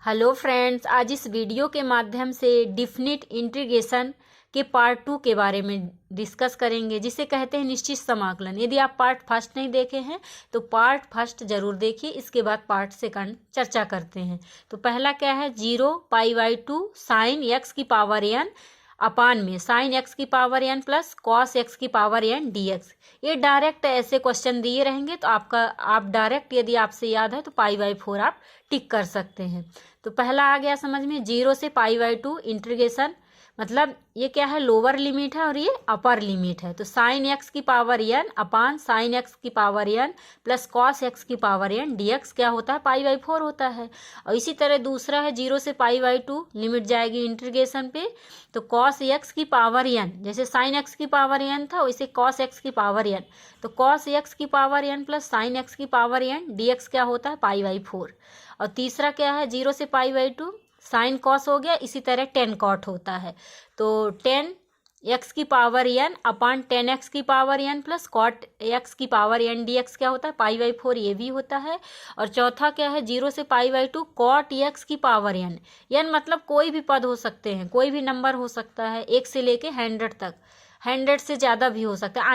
Hello friends, आज इस video के माध्यम से डिफिनिट इंटीग्रेशन के पार्ट 2 के बारे में डिस्कस करेंगे, जिसे कहते हैं निश्चित समाकलन। यदि आप पार्ट फर्स्ट नहीं देखे हैं तो पार्ट फर्स्ट जरूर देखिए, इसके बाद पार्ट सेकंड चर्चा करते हैं। तो पहला क्या है, 0π/2 साइन एक्स की पावर एन अपान में साइन एक्स की power N plus cos x की पावर एन dx। ये डायरेक्ट ऐसे क्वेश्चन दिए रहेंगे तो आप डायरेक्ट, यदि आपसे याद है तो π/4 आप टिक कर सकते हैं। तो पहला आ गया समझ में, 0 से π/2 इंटीग्रेशन, मतलब ये क्या है, लोअर लिमिट है और ये अपर लिमिट है। तो साइन एक्स की power n upon sine x की power N plus cos x की पावर एन dx क्या होता है, π/4 होता है। और इसी तरह दूसरा है 0 से π/2, लिमिट जाएगी इंटीग्रेशन पे, तो कॉस एक्स की पावर एन, जैसे साइन एक्स की पावर एन था वैसे कॉस एक्स की पावर एन, तो कॉस एक्स की power N plus sine x की पावर एन dx क्या होता है, π/4। और तीसरा क्या है, 0 से π/2 साइन कॉस हो गया, इसी तरह टेन कॉट होता है, तो 10x की पावर एन अपान 10x की power N plus cot x की पावर एन dx क्या होता है, π/4, ये भी होता है। और चौथा क्या है, 0 से π/2 कॉट एक्स की पावर एन, एन मतलब कोई भी पद हो सकते हैं, कोई भी नंबर हो सकता है, 1 से लेके 100 तक, 100 से ज़्यादा भी हो सकता है,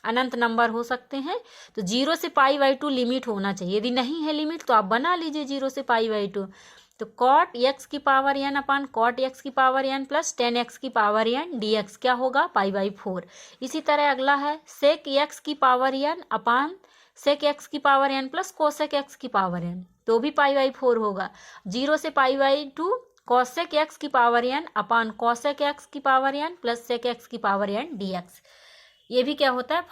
अनंत नंबर हो सकते हैं। तो 0 से π/2 लिमिट होना चाहिए, यदि नहीं है लिमिट तो आप बना लीजिए 0 से π/2। तो कॉट एक्स की पावर एन अपान कॉट एक्स की पावर एन प्लस 10x की पावर एन dx क्या होगा, π/4। इसी तरह अगला है सेक एक्स की power n upon sec x की power N plus cosec x की पावर एन, तो भी π/4 होगा। 0 से π/2 कॉसेक एक्स की power n upon cosec x की power N plus sec x की पावर एन dx, ये भी क्या होता है,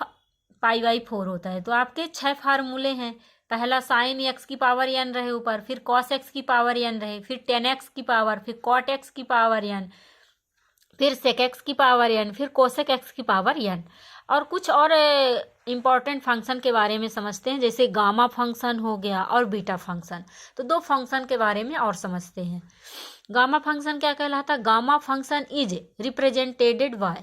π/4 होता है। तो आपके 6 फार्मूले हैं। पहला साइन एक्स की पावर एन रहे ऊपर, फिर कॉस एक्स की पावर एन रहे, फिर 10x की पावर, फिर कॉट एक्स की पावर एन, फिर सेक एक्स की पावर एन, फिर कोसेक एक्स की पावर एन। और कुछ और इम्पॉर्टेंट फंक्शन के बारे में समझते हैं, जैसे गामा फंक्शन हो गया और बीटा फंक्शन। तो दो फंक्शन के बारे में और समझते हैं। गामा फंक्शन क्या कहलाता है, gamma function is represented by,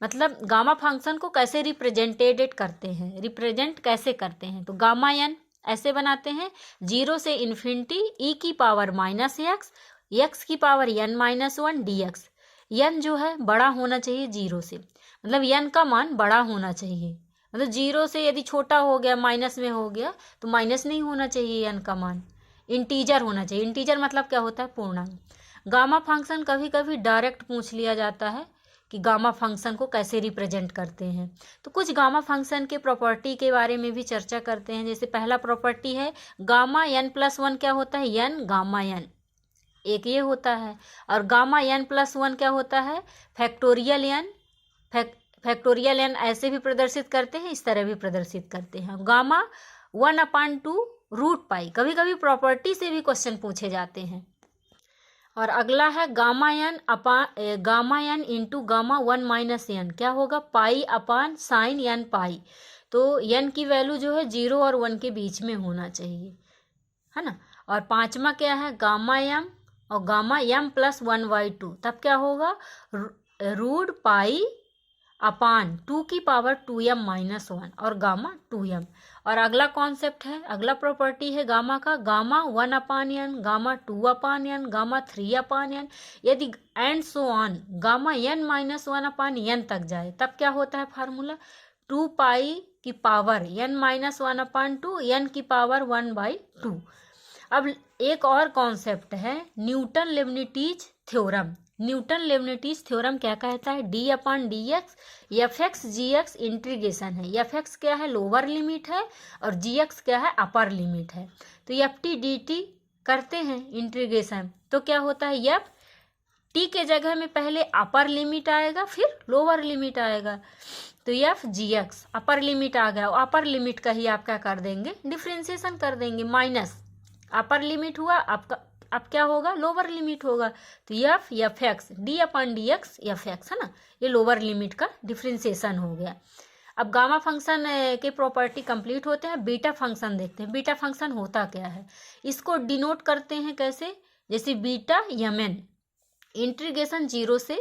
मतलब गामा फंक्शन को कैसे रिप्रेजेंटेड करते हैं, रिप्रेजेंट कैसे करते हैं, तो गामा एन ऐसे बनाते हैं, 0 से इन्फिनिटी e की पावर माइनस एक्स की पावर n-1 dx। n जो है बड़ा होना चाहिए 0 से, मतलब n का मान बड़ा होना चाहिए, मतलब 0 से यदि छोटा हो गया, माइनस में हो गया, तो माइनस नहीं होना चाहिए, n का मान इंटीजर होना चाहिए। इंटीजर मतलब क्या होता है, पूर्णांक। गामा फंक्शन कभी कभी डायरेक्ट पूछ लिया जाता है कि गामा फंक्शन को कैसे रिप्रेजेंट करते हैं। तो कुछ गामा फंक्शन के प्रॉपर्टी के बारे में भी चर्चा करते हैं। जैसे पहला प्रॉपर्टी है गामा n+1 क्या होता है, n गामा n, एक ये होता है। और गामा n+1 क्या होता है, फैक्टोरियल n, फैक्टोरियल n ऐसे भी प्रदर्शित करते हैं, इस तरह भी प्रदर्शित करते हैं। गामा 1/2√π, कभी कभी प्रॉपर्टी से भी क्वेश्चन पूछे जाते हैं। और अगला है gamma n into gamma 1 - n क्या होगा, पाई अपान साइन n पाई। तो n की वैल्यू जो है 0 और 1 के बीच में होना चाहिए, है ना। और पांचवा क्या है, गामा m और गामा m+1/2, तब क्या होगा, √π अपान 2 की पावर 2m-1 और गामा 2m। और अगला कॉन्सेप्ट है, अगला प्रॉपर्टी है गामा का, gamma 1/n, gamma 2/n, gamma 3/n, यदि and so on gamma n-1/n तक जाए, तब क्या होता है फार्मूला, 2π की पावर n-1/2 n की पावर 1/2। अब एक और कॉन्सेप्ट है न्यूटन लेबनिटीज थ्योरम। न्यूटन लेबनिटीज थ्योरम क्या कहता है, d/dx f(x)(gx) इंटीग्रेशन है। f(x) क्या है, लोअर लिमिट है, और gx क्या है, अपर लिमिट है। तो ft(dt) करते हैं इंटीग्रेशन, तो क्या होता है, f t के जगह में पहले अपर लिमिट आएगा, फिर लोअर लिमिट आएगा, तो f(gx) अपर लिमिट आ गया, अपर लिमिट का ही आप क्या कर देंगे, डिफ्रेंसिएशन कर देंगे, माइनस अपर लिमिट हुआ, आपका अब क्या होगा, लोअर लिमिट होगा। तो f(x) d/dx f(x) है ना, ये लोअर लिमिट का डिफ्रेंसिएशन हो गया। अब गामा फंक्शन के प्रॉपर्टी कंप्लीट होते हैं। बीटा फंक्शन देखते हैं। बीटा फंक्शन होता क्या है, इसको डिनोट करते हैं कैसे, जैसे बीटा mn इंटीग्रेशन 0 से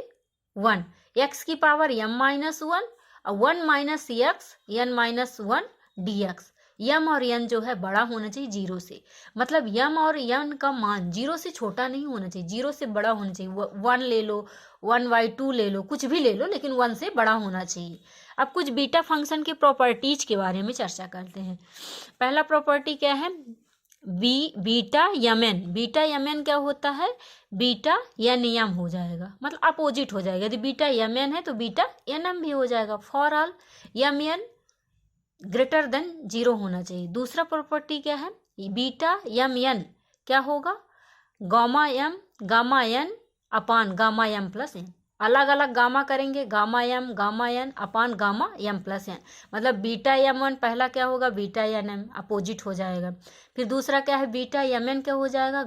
1 x की पावर m-1 और 1 - x n-1 dx, यम और एन जो है बड़ा होना चाहिए 0 से, मतलब यम और एन का मान 0 से छोटा नहीं होना चाहिए, 0 से बड़ा होना चाहिए। 1 ले लो, 1/2 ले लो, कुछ भी ले लो, लेकिन 1 से बड़ा होना चाहिए। अब कुछ बीटा फंक्शन के प्रॉपर्टीज के बारे में चर्चा करते हैं। पहला प्रॉपर्टी क्या है, beta m n. Beta m n क्या होता है, बीटा एन एम हो जाएगा, मतलब अपोजिट हो जाएगा। यदि बीटा यम एन है तो बीटा एन एम भी हो जाएगा। For all m n greater than 0 होना चाहिए। दूसरा प्रॉपर्टी क्या है, बीटा यम एन क्या होगा, गामा एन अपान गामा एम प्लस एन। अलग अलग गामा करेंगे, गामा एन अपान गामा एम प्लस एन, मतलब बीटा एम वन पहला क्या होगा, बीटा एन एम अपोजिट हो जाएगा। फिर दूसरा क्या है, बीटा एम एन क्या हो जाएगा,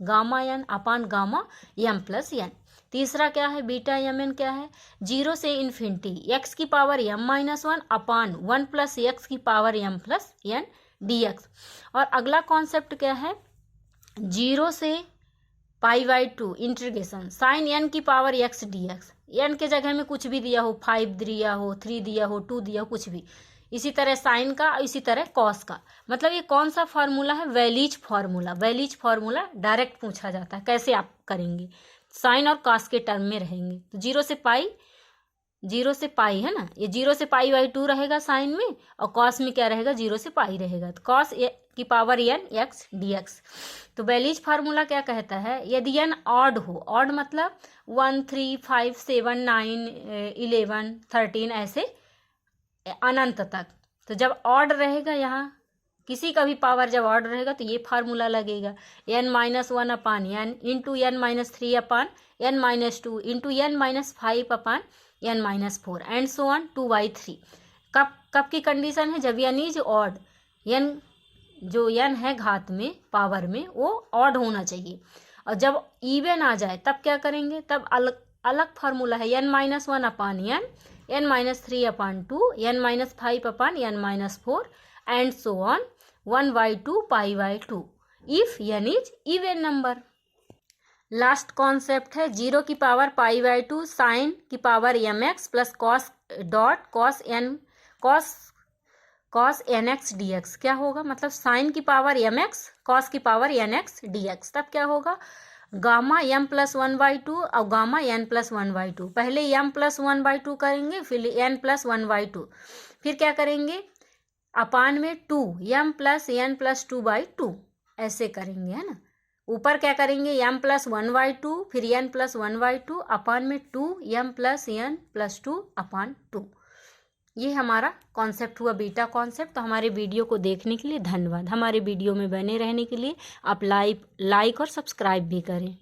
गामा एन अपान गामा एम प्लस एन। तीसरा क्या है, बीटा एम एन क्या है, 0 से इन्फिनिटी एक्स की पावर m-1 अपान 1 प्लस एक्स की power m plus n dx। और अगला कॉन्सेप्ट क्या है, 0 से π/2 इंटीग्रेशन साइन n की पावर x dx। n के जगह में कुछ भी दिया हो, 5 दिया हो, 3 दिया हो, 2 दिया हो, कुछ भी। इसी तरह साइन का, इसी तरह कॉस का। मतलब ये कौन सा फार्मूला है, Valli's formula. Valli's formula direct पूछा जाता है, कैसे आप करेंगे, साइन और कॉस के टर्म में रहेंगे। तो 0 से पाई है ना, ये 0 से π/2 रहेगा साइन में, और कॉस में क्या रहेगा, 0 से पाई रहेगा, तो कॉस की पावर n x dx। तो वेलीज फार्मूला क्या कहता है, यदि n ऑड हो, ऑड मतलब 1 3 5 7 9 11 13 ऐसे अनंत तक। तो जब ऑड रहेगा, यहाँ किसी का भी पावर जब ऑड रहेगा तो ये फार्मूला लगेगा, n-1 upon n into n-3 upon n-2 into n-5 upon n-4 and so on 2/3। कब की कंडीशन है, जब n इज ऑड, n जो n है घात में, पावर में, वो ऑड होना चाहिए। और जब इवन आ जाए तब क्या करेंगे, तब अलग फार्मूला है, n-1 upon n-3 upon 2 n-5 upon n-4 and so on 1/2 π/2 if n is even number. Last concept है 0 की पावर π/2 साइन की power mx plus cos dot cos nx dx। क्या होगा, मतलब साइन की पावर mx कॉस की power nx dx। तब क्या होगा, गामा m प्लस 1/2 और गामा n प्लस 1/2। पहले m प्लस 1/2 करेंगे, फिर n प्लस 1/2, फिर क्या करेंगे, अपान में 2 m प्लस n प्लस 2/2 ऐसे करेंगे, है ना। ऊपर क्या करेंगे, m प्लस 1/2 फिर n प्लस 1/2 अपान में 2 m प्लस n प्लस 2 अपान 2। ये हमारा कॉन्सेप्ट हुआ बीटा कॉन्सेप्ट। तो हमारे वीडियो को देखने के लिए धन्यवाद। हमारे वीडियो में बने रहने के लिए आप लाइक और सब्सक्राइब भी करें।